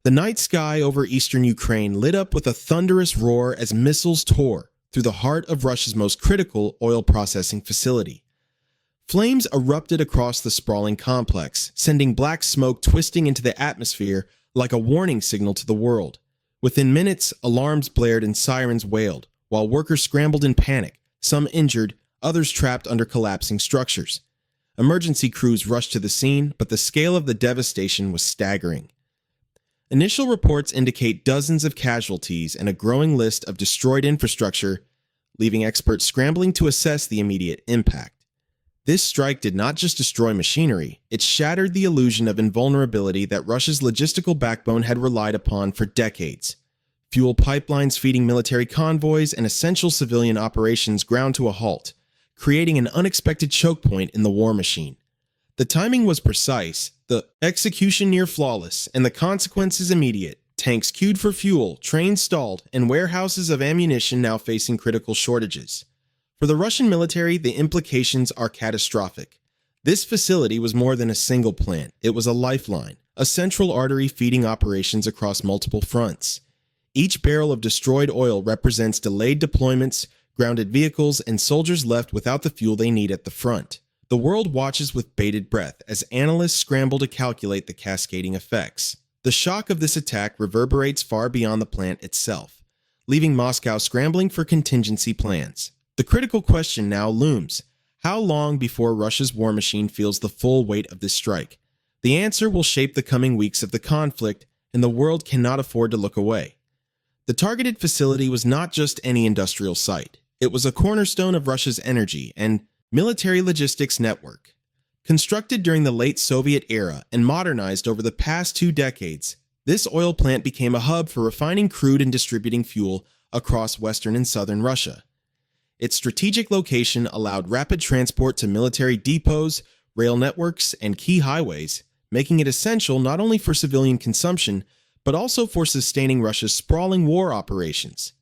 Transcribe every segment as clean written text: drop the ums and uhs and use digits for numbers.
The night sky over eastern Ukraine lit up with a thunderous roar as missiles tore through the heart of Russia's most critical oil processing facility. Flames erupted across the sprawling complex, sending black smoke twisting into the atmosphere like a warning signal to the world. Within minutes, alarms blared and sirens wailed, while workers scrambled in panic, some injured, others trapped under collapsing structures. Emergency crews rushed to the scene, but the scale of the devastation was staggering. Initial reports indicate dozens of casualties and a growing list of destroyed infrastructure, leaving experts scrambling to assess the immediate impact. This strike did not just destroy machinery, it shattered the illusion of invulnerability that Russia's logistical backbone had relied upon for decades. Fuel pipelines feeding military convoys and essential civilian operations ground to a halt, creating an unexpected choke point in the war machine. The timing was precise, the execution near flawless, and the consequences immediate. Tanks queued for fuel, trains stalled, and warehouses of ammunition now facing critical shortages. For the Russian military, the implications are catastrophic. This facility was more than a single plant. It was a lifeline, a central artery feeding operations across multiple fronts. Each barrel of destroyed oil represents delayed deployments, grounded vehicles, and soldiers left without the fuel they need at the front. The world watches with bated breath as analysts scramble to calculate the cascading effects. The shock of this attack reverberates far beyond the plant itself, leaving Moscow scrambling for contingency plans. The critical question now looms: how long before Russia's war machine feels the full weight of this strike? The answer will shape the coming weeks of the conflict, and the world cannot afford to look away. The targeted facility was not just any industrial site. It was a cornerstone of Russia's energy and military logistics network. Constructed during the late Soviet era and modernized over the past 2 decades, this oil plant became a hub for refining crude and distributing fuel across western and southern Russia. Its strategic location allowed rapid transport to military depots, rail networks, and key highways, making it essential not only for civilian consumption, but also for sustaining Russia's sprawling war operations.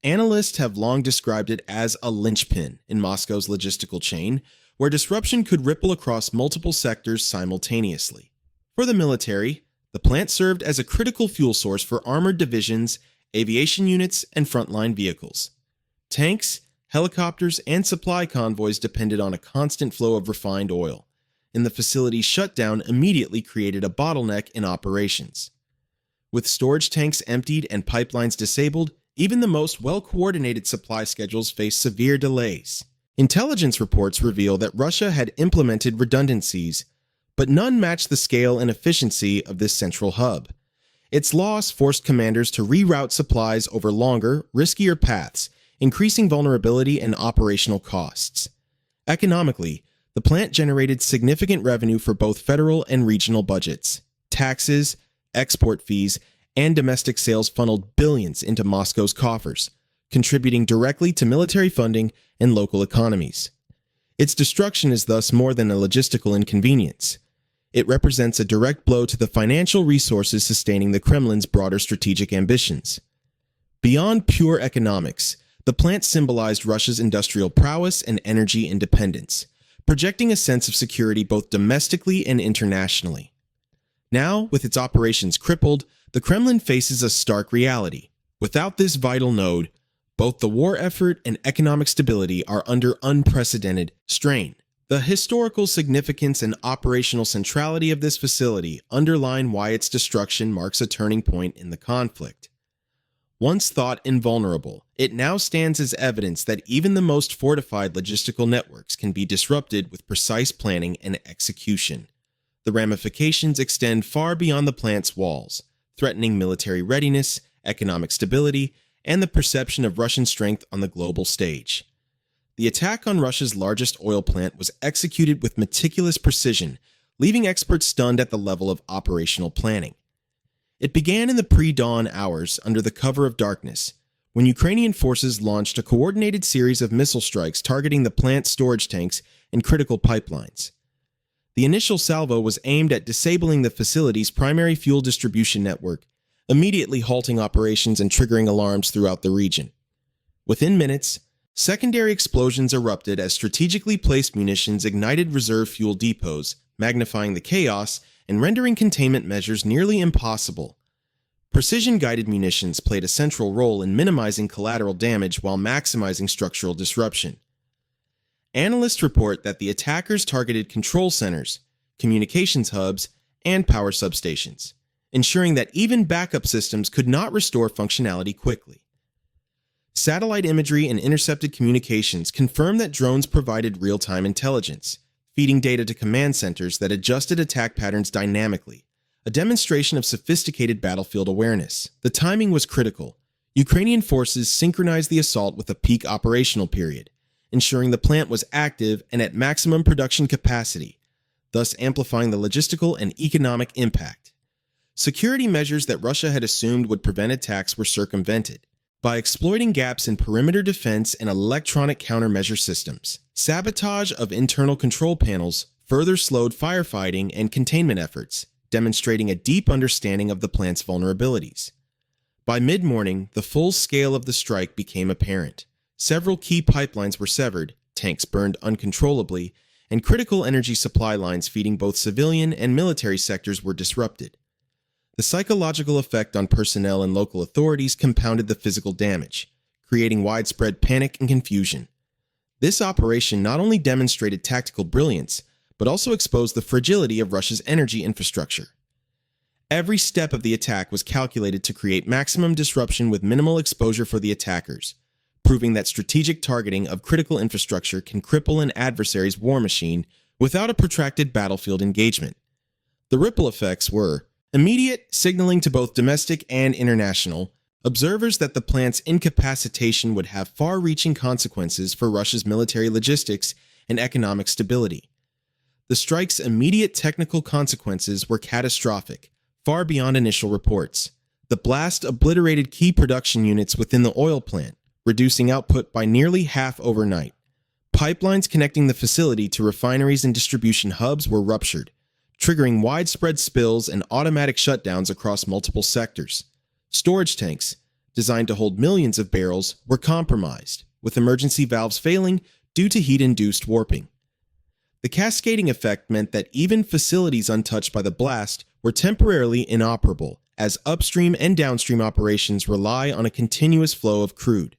Analysts have long described it as a linchpin in Moscow's logistical chain, where disruption could ripple across multiple sectors simultaneously. For the military, the plant served as a critical fuel source for armored divisions, aviation units, and frontline vehicles. Tanks, helicopters, and supply convoys depended on a constant flow of refined oil, and the facility's shutdown immediately created a bottleneck in operations. With storage tanks emptied and pipelines disabled, even the most well-coordinated supply schedules faced severe delays. Intelligence reports reveal that Russia had implemented redundancies, but none matched the scale and efficiency of this central hub. Its loss forced commanders to reroute supplies over longer, riskier paths, increasing vulnerability and operational costs. Economically, the plant generated significant revenue for both federal and regional budgets. Taxes, export fees, and domestic sales funneled billions into Moscow's coffers, contributing directly to military funding and local economies. Its destruction is thus more than a logistical inconvenience. It represents a direct blow to the financial resources sustaining the Kremlin's broader strategic ambitions. Beyond pure economics, the plant symbolized Russia's industrial prowess and energy independence, projecting a sense of security both domestically and internationally. Now, with its operations crippled, the Kremlin faces a stark reality. Without this vital node, both the war effort and economic stability are under unprecedented strain. The historical significance and operational centrality of this facility underline why its destruction marks a turning point in the conflict. Once thought invulnerable, it now stands as evidence that even the most fortified logistical networks can be disrupted with precise planning and execution. The ramifications extend far beyond the plant's walls, threatening military readiness, economic stability, and the perception of Russian strength on the global stage. The attack on Russia's largest oil plant was executed with meticulous precision, leaving experts stunned at the level of operational planning. It began in the pre-dawn hours under the cover of darkness, when Ukrainian forces launched a coordinated series of missile strikes targeting the plant's storage tanks and critical pipelines. The initial salvo was aimed at disabling the facility's primary fuel distribution network, immediately halting operations and triggering alarms throughout the region. Within minutes, secondary explosions erupted as strategically placed munitions ignited reserve fuel depots, magnifying the chaos and rendering containment measures nearly impossible. Precision-guided munitions played a central role in minimizing collateral damage while maximizing structural disruption. Analysts report that the attackers targeted control centers, communications hubs, and power substations, ensuring that even backup systems could not restore functionality quickly. Satellite imagery and intercepted communications confirmed that drones provided real-time intelligence, feeding data to command centers that adjusted attack patterns dynamically, a demonstration of sophisticated battlefield awareness. The timing was critical. Ukrainian forces synchronized the assault with a peak operational period, ensuring the plant was active and at maximum production capacity, thus amplifying the logistical and economic impact. Security measures that Russia had assumed would prevent attacks were circumvented by exploiting gaps in perimeter defense and electronic countermeasure systems. Sabotage of internal control panels further slowed firefighting and containment efforts, demonstrating a deep understanding of the plant's vulnerabilities. By mid-morning, the full scale of the strike became apparent. Several key pipelines were severed, tanks burned uncontrollably, and critical energy supply lines feeding both civilian and military sectors were disrupted. The psychological effect on personnel and local authorities compounded the physical damage, creating widespread panic and confusion. This operation not only demonstrated tactical brilliance, but also exposed the fragility of Russia's energy infrastructure. Every step of the attack was calculated to create maximum disruption with minimal exposure for the attackers, proving that strategic targeting of critical infrastructure can cripple an adversary's war machine without a protracted battlefield engagement. The ripple effects were immediate, signaling to both domestic and international observers that the plant's incapacitation would have far-reaching consequences for Russia's military logistics and economic stability. The strike's immediate technical consequences were catastrophic, far beyond initial reports. The blast obliterated key production units within the oil plant, reducing output by nearly half overnight. Pipelines connecting the facility to refineries and distribution hubs were ruptured, triggering widespread spills and automatic shutdowns across multiple sectors. Storage tanks, designed to hold millions of barrels, were compromised, with emergency valves failing due to heat-induced warping. The cascading effect meant that even facilities untouched by the blast were temporarily inoperable, as upstream and downstream operations rely on a continuous flow of crude.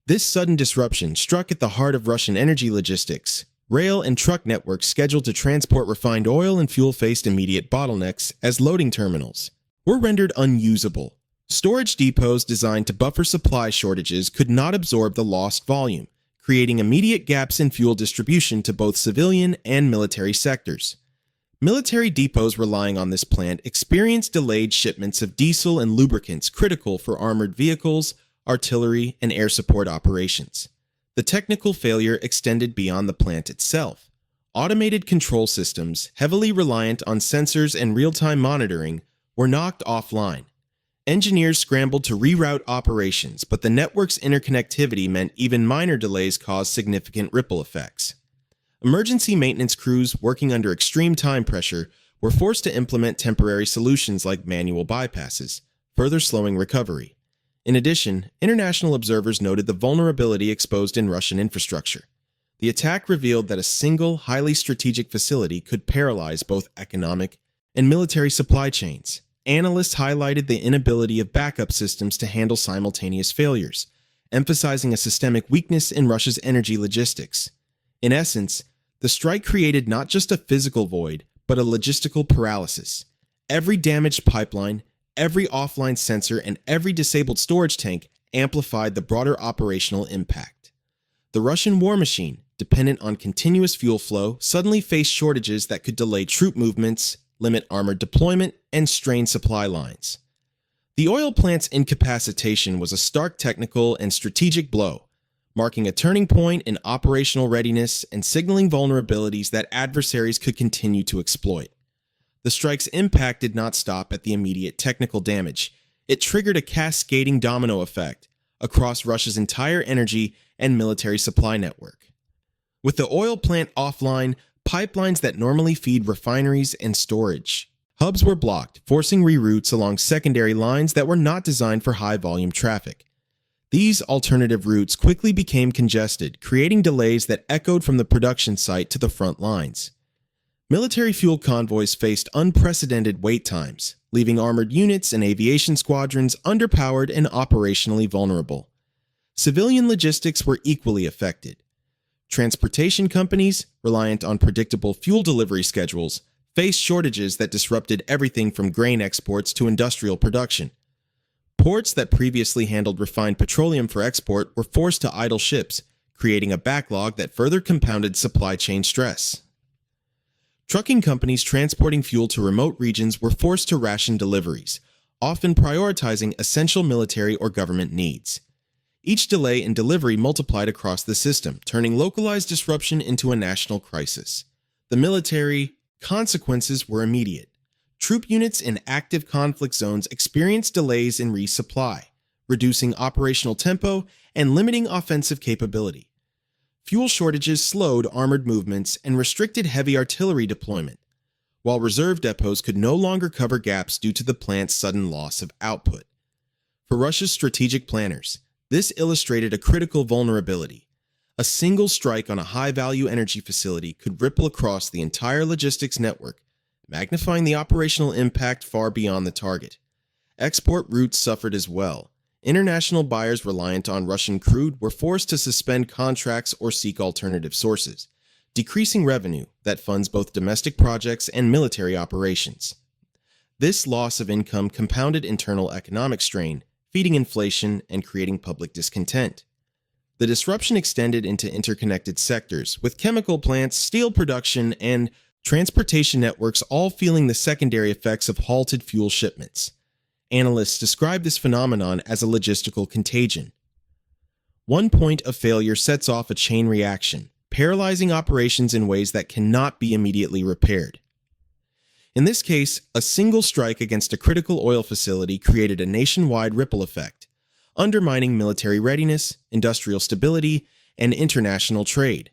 This sudden disruption struck at the heart of Russian energy logistics. Rail and truck networks scheduled to transport refined oil and fuel faced immediate bottlenecks as loading terminals were rendered unusable. Storage depots designed to buffer supply shortages could not absorb the lost volume, creating immediate gaps in fuel distribution to both civilian and military sectors. Military depots relying on this plant experienced delayed shipments of diesel and lubricants critical for armored vehicles, artillery, and air support operations. The technical failure extended beyond the plant itself. Automated control systems, heavily reliant on sensors and real-time monitoring, were knocked offline. Engineers scrambled to reroute operations, but the network's interconnectivity meant even minor delays caused significant ripple effects. Emergency maintenance crews working under extreme time pressure were forced to implement temporary solutions like manual bypasses, further slowing recovery. In addition, international observers noted the vulnerability exposed in Russian infrastructure. The attack revealed that a single, highly strategic facility could paralyze both economic and military supply chains. Analysts highlighted the inability of backup systems to handle simultaneous failures, emphasizing a systemic weakness in Russia's energy logistics. In essence, the strike created not just a physical void, but a logistical paralysis. Every damaged pipeline, every offline sensor, and every disabled storage tank amplified the broader operational impact. The Russian war machine, dependent on continuous fuel flow, suddenly faced shortages that could delay troop movements, limit armored deployment, and strain supply lines. The oil plant's incapacitation was a stark technical and strategic blow, marking a turning point in operational readiness and signaling vulnerabilities that adversaries could continue to exploit. The strike's impact did not stop at the immediate technical damage. It triggered a cascading domino effect across Russia's entire energy and military supply network. With the oil plant offline, pipelines that normally feed refineries and storage hubs were blocked, forcing reroutes along secondary lines that were not designed for high-volume traffic. These alternative routes quickly became congested, creating delays that echoed from the production site to the front lines. Military fuel convoys faced unprecedented wait times, leaving armored units and aviation squadrons underpowered and operationally vulnerable. Civilian logistics were equally affected. Transportation companies, reliant on predictable fuel delivery schedules, faced shortages that disrupted everything from grain exports to industrial production. Ports that previously handled refined petroleum for export were forced to idle ships, creating a backlog that further compounded supply chain stress. Trucking companies transporting fuel to remote regions were forced to ration deliveries, often prioritizing essential military or government needs. Each delay in delivery multiplied across the system, turning localized disruption into a national crisis. The military consequences were immediate. Troop units in active conflict zones experienced delays in resupply, reducing operational tempo and limiting offensive capability. Fuel shortages slowed armored movements and restricted heavy artillery deployment, while reserve depots could no longer cover gaps due to the plant's sudden loss of output. For Russia's strategic planners, this illustrated a critical vulnerability. A single strike on a high-value energy facility could ripple across the entire logistics network, magnifying the operational impact far beyond the target. Export routes suffered as well. International buyers reliant on Russian crude were forced to suspend contracts or seek alternative sources, decreasing revenue that funds both domestic projects and military operations. This loss of income compounded internal economic strain, feeding inflation and creating public discontent. The disruption extended into interconnected sectors, with chemical plants, steel production, and transportation networks all feeling the secondary effects of halted fuel shipments. Analysts describe this phenomenon as a logistical contagion. One point of failure sets off a chain reaction, paralyzing operations in ways that cannot be immediately repaired. In this case, a single strike against a critical oil facility created a nationwide ripple effect, undermining military readiness, industrial stability, and international trade.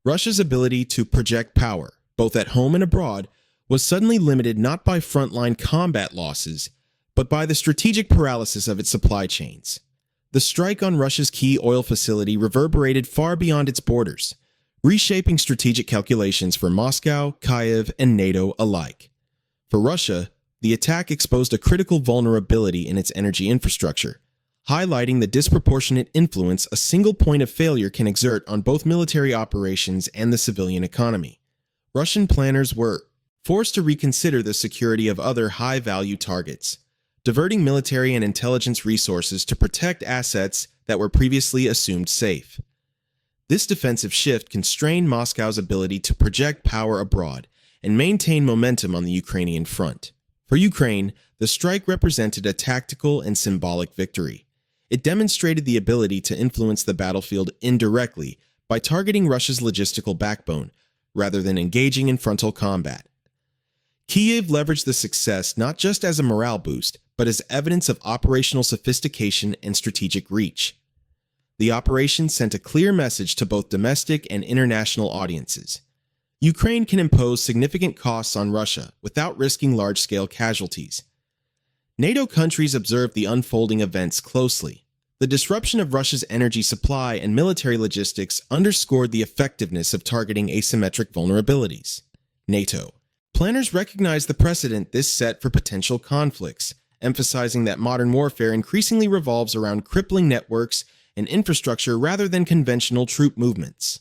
Russia's ability to project power, both at home and abroad, was suddenly limited not by frontline combat losses, but by the strategic paralysis of its supply chains. The strike on Russia's key oil facility reverberated far beyond its borders, reshaping strategic calculations for Moscow, Kyiv, and NATO alike. For Russia, the attack exposed a critical vulnerability in its energy infrastructure, highlighting the disproportionate influence a single point of failure can exert on both military operations and the civilian economy. Russian planners were forced to reconsider the security of other high-value targets, diverting military and intelligence resources to protect assets that were previously assumed safe. This defensive shift constrained Moscow's ability to project power abroad and maintain momentum on the Ukrainian front. For Ukraine, the strike represented a tactical and symbolic victory. It demonstrated the ability to influence the battlefield indirectly by targeting Russia's logistical backbone, rather than engaging in frontal combat. Kyiv leveraged the success not just as a morale boost, but as evidence of operational sophistication and strategic reach. The operation sent a clear message to both domestic and international audiences. Ukraine can impose significant costs on Russia without risking large-scale casualties. NATO countries observed the unfolding events closely. The disruption of Russia's energy supply and military logistics underscored the effectiveness of targeting asymmetric vulnerabilities. NATO planners recognized the precedent this set for potential conflicts, emphasizing that modern warfare increasingly revolves around crippling networks and infrastructure rather than conventional troop movements.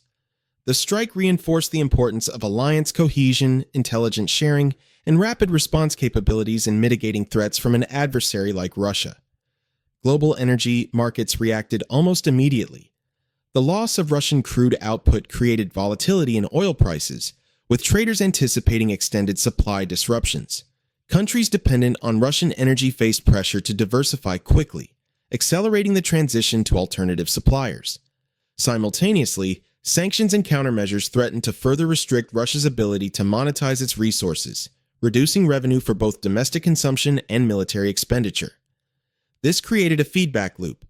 The strike reinforced the importance of alliance cohesion, intelligence sharing, and rapid response capabilities in mitigating threats from an adversary like Russia. Global energy markets reacted almost immediately. The loss of Russian crude output created volatility in oil prices, with traders anticipating extended supply disruptions. Countries dependent on Russian energy faced pressure to diversify quickly, accelerating the transition to alternative suppliers. Simultaneously, sanctions and countermeasures threatened to further restrict Russia's ability to monetize its resources, reducing revenue for both domestic consumption and military expenditure. This created a feedback loop.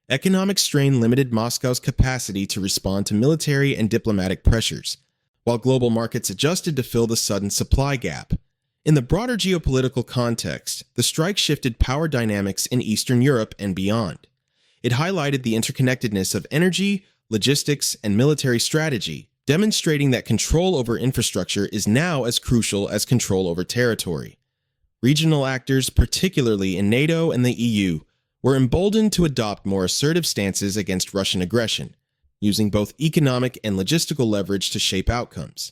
Economic strain limited Moscow's capacity to respond to military and diplomatic pressures, while global markets adjusted to fill the sudden supply gap. In the broader geopolitical context, the strike shifted power dynamics in Eastern Europe and beyond. It highlighted the interconnectedness of energy, logistics, and military strategy, demonstrating that control over infrastructure is now as crucial as control over territory. Regional actors, particularly in NATO and the EU, were emboldened to adopt more assertive stances against Russian aggression, using both economic and logistical leverage to shape outcomes.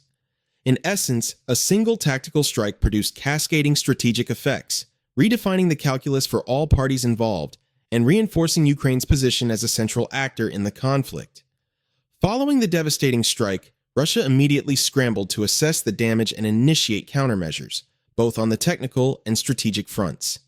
In essence, a single tactical strike produced cascading strategic effects, redefining the calculus for all parties involved and reinforcing Ukraine's position as a central actor in the conflict. Following the devastating strike, Russia immediately scrambled to assess the damage and initiate countermeasures, both on the technical and strategic fronts.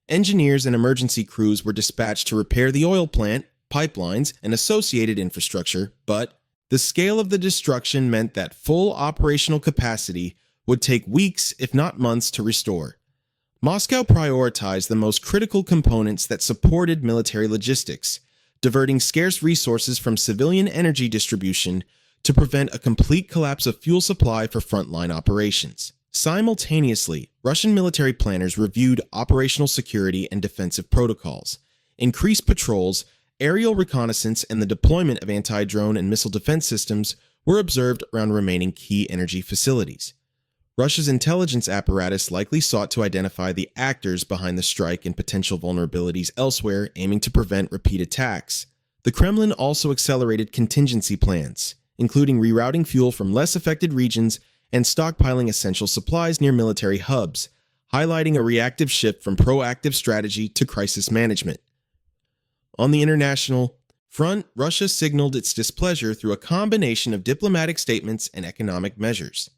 Engineers and emergency crews were dispatched to repair the oil plant, pipelines, and associated infrastructure, but the scale of the destruction meant that full operational capacity would take weeks, if not months, to restore. Moscow prioritized the most critical components that supported military logistics, diverting scarce resources from civilian energy distribution to prevent a complete collapse of fuel supply for frontline operations. Simultaneously, Russian military planners reviewed operational security and defensive protocols, increased patrols, aerial reconnaissance, and the deployment of anti-drone and missile defense systems were observed around remaining key energy facilities. Russia's intelligence apparatus likely sought to identify the actors behind the strike and potential vulnerabilities elsewhere, aiming to prevent repeat attacks. The Kremlin also accelerated contingency plans, including rerouting fuel from less affected regions and stockpiling essential supplies near military hubs, highlighting a reactive shift from proactive strategy to crisis management. On the international front, Russia signaled its displeasure through a combination of diplomatic statements and economic measures.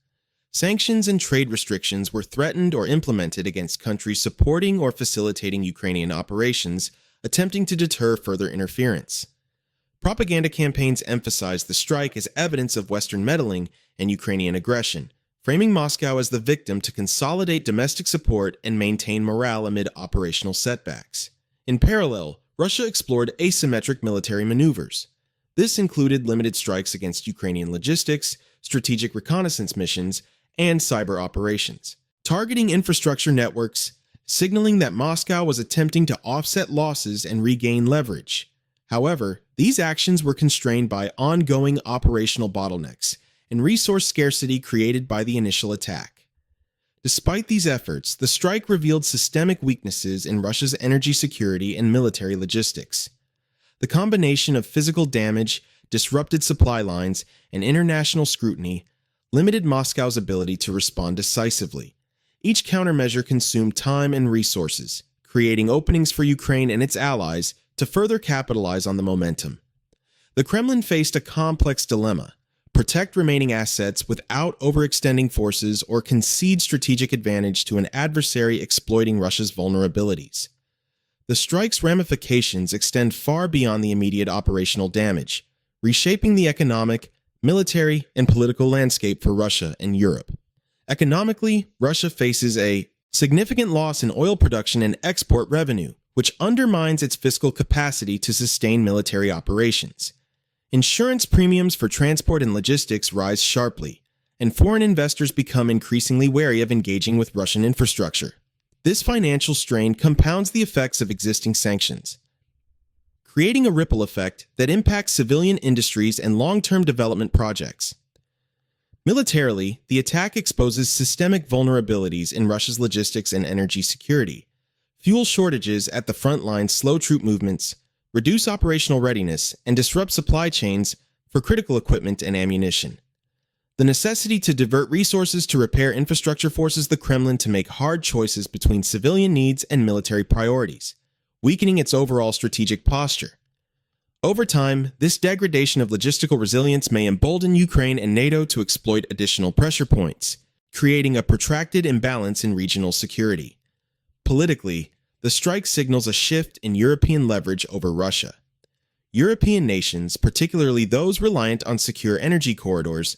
Sanctions and trade restrictions were threatened or implemented against countries supporting or facilitating Ukrainian operations, attempting to deter further interference. Propaganda campaigns emphasized the strike as evidence of Western meddling and Ukrainian aggression, framing Moscow as the victim to consolidate domestic support and maintain morale amid operational setbacks. In parallel, Russia explored asymmetric military maneuvers. This included limited strikes against Ukrainian logistics, strategic reconnaissance missions, and cyber operations, targeting infrastructure networks, signaling that Moscow was attempting to offset losses and regain leverage. However, these actions were constrained by ongoing operational bottlenecks and resource scarcity created by the initial attack. Despite these efforts, the strike revealed systemic weaknesses in Russia's energy security and military logistics. The combination of physical damage, disrupted supply lines, and international scrutiny limited Moscow's ability to respond decisively. Each countermeasure consumed time and resources, creating openings for Ukraine and its allies to further capitalize on the momentum. The Kremlin faced a complex dilemma: protect remaining assets without overextending forces or concede strategic advantage to an adversary exploiting Russia's vulnerabilities. The strike's ramifications extend far beyond the immediate operational damage, reshaping the economic, military, and political landscape for Russia and Europe. Economically, Russia faces a significant loss in oil production and export revenue, which undermines its fiscal capacity to sustain military operations. Insurance premiums for transport and logistics rise sharply, and foreign investors become increasingly wary of engaging with Russian infrastructure. This financial strain compounds the effects of existing sanctions, creating a ripple effect that impacts civilian industries and long-term development projects. Militarily, the attack exposes systemic vulnerabilities in Russia's logistics and energy security. Fuel shortages at the front line slow troop movements, reduce operational readiness, and disrupt supply chains for critical equipment and ammunition. The necessity to divert resources to repair infrastructure forces the Kremlin to make hard choices between civilian needs and military priorities, weakening its overall strategic posture. Over time, this degradation of logistical resilience may embolden Ukraine and NATO to exploit additional pressure points, creating a protracted imbalance in regional security. Politically, the strike signals a shift in European leverage over Russia. European nations, particularly those reliant on secure energy corridors,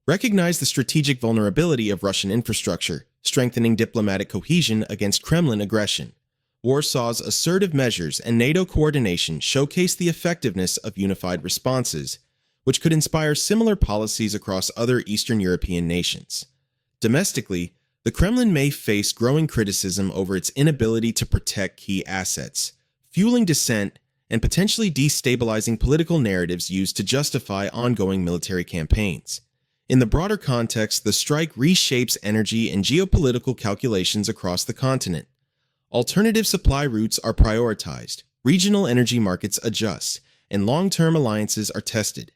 recognize the strategic vulnerability of Russian infrastructure, strengthening diplomatic cohesion against Kremlin aggression. Warsaw's assertive measures and NATO coordination showcase the effectiveness of unified responses, which could inspire similar policies across other Eastern European nations. Domestically, the Kremlin may face growing criticism over its inability to protect key assets, fueling dissent and potentially destabilizing political narratives used to justify ongoing military campaigns. In the broader context, the strike reshapes energy and geopolitical calculations across the continent. Alternative supply routes are prioritized, regional energy markets adjust, and long-term alliances are tested.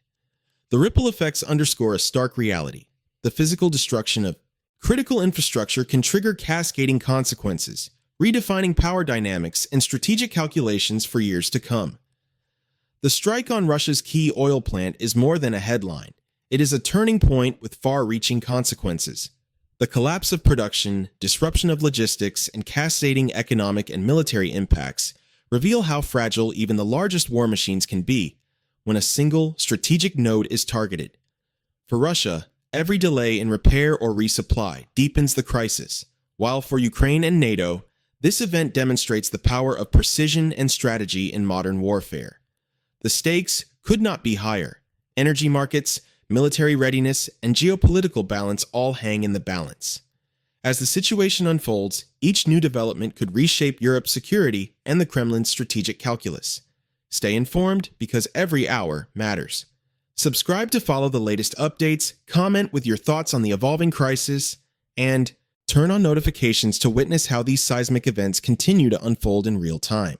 The ripple effects underscore a stark reality. The physical destruction of critical infrastructure can trigger cascading consequences, redefining power dynamics and strategic calculations for years to come. The strike on Russia's key oil plant is more than a headline. It is a turning point with far-reaching consequences. The collapse of production, disruption of logistics, and cascading economic and military impacts reveal how fragile even the largest war machines can be when a single strategic node is targeted. For Russia, every delay in repair or resupply deepens the crisis, while for Ukraine and NATO, this event demonstrates the power of precision and strategy in modern warfare. The stakes could not be higher. Energy markets, military readiness, and geopolitical balance all hang in the balance. As the situation unfolds, each new development could reshape Europe's security and the Kremlin's strategic calculus. Stay informed because every hour matters. Subscribe to follow the latest updates, comment with your thoughts on the evolving crisis, and turn on notifications to witness how these seismic events continue to unfold in real time.